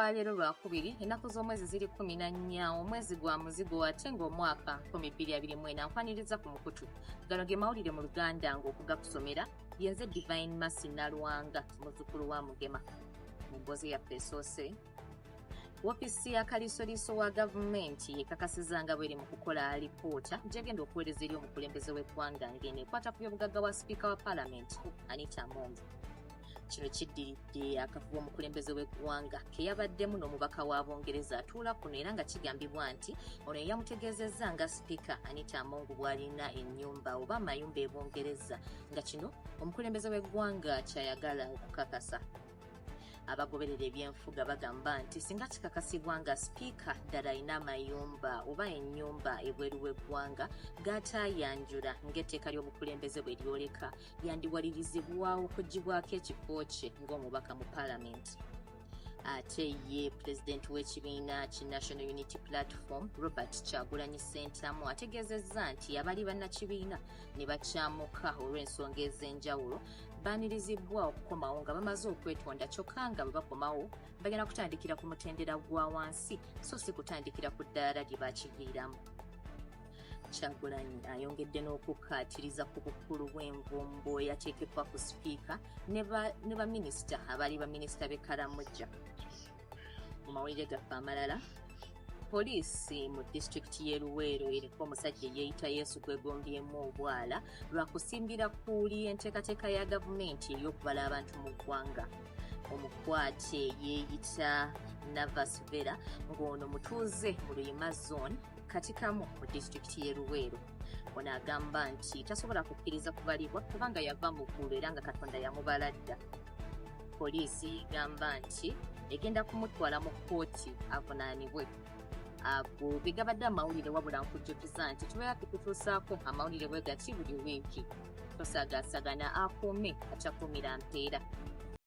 lwa leero lwakubiri ennaku z'omwezi ziri 14 omwezi gwa muzigo ate ng'omwaka 2024 nkwaniriza ku mukutu gano ge mawulire mu Luganda ng'okugakusomera yenze Divine Mercy Nalwanga muzzukulu wa Mugema mu mboozi yaffe esoose. Wofiisi ya Kaliisiliiso wa Gavumenti ekakasizza nga bw'eri mu kukola alipoota gy'egenda okuweereza eri omukulembeze w'eggwanga ng'eno ekwata ku by'obugagga wa Sipiika wa palamenti Eyeyita Yesu. Kino kiddiridde akafuba omukulembeze w'eggwanga ke yabaddemu n'omubaka wa Bungereza atuula kuno era nga kigambibwa nti ono yamutegeezezza nga Sipiika Eyeyita Yesu bw'alina ennyumba oba amayumba e Bungereza nga kino omukulembeze w'eggwanga kyayagala okukakasa. Abagoberera ebyenfuga bagamba nti singa kikakasibwa nga Sipiika ddala alina amayumba oba ennyumba ebweru w'eggwanga g'ataayanjula ng'etteeka ly'obukulembeze bwe lyoleka yandiwalirizibwawo okuggyibwako ekifo kye ng'omubaka mu palamenti. Ate ye pulezidenti w'ekibiina ki National Unity Platform Robert Kyagulanyi Ssentamu ategeezezza nti abaali bannakibiina ne bakyamuka olw'ensonga ezenjawulo baanirizibwa okukomawo nga bamaze okwetonda kyokka nga bwe bakomawo bagenda kutandikira ku mutendera gwa wansi so si kutandikira ku ddaala lye bakiviiramu. Kyagulanyi ayongedde n'okukkaatiriza ku bukulu bw'envumbo eyateekebwa ku Sipiika ne baminisita abaali baminisita b'ekkalamujja. Mu mawulire gaffe amalala, poliisi mu disitulikiti y'e Luweero eriko omusajja Eyeyita Yesu gwegombyemu obwala lwakusimbira kuuli enteekateeka ya gavumenti ey'okubala abantu mu ggwanga. Omukwate yeeyita Navasvera ng'ono mutuuze mu Luyima zone katikamu mu disitulikiti y'e Luweero. Ono agamba nti tasobola kukkiriza kubalibwa kubanga yava mu ggulu era nga Katonda yamubala dda. Poliisi egamba nti egenda kumutwala mu kkooti avunaanibwe. Ago bigabadde amawulire wabula nkujjukiza nti tubeera tukutuusaako amawulire bwe gati buli wiiki. Tosaagasagana akuume akyakuumira mpeera.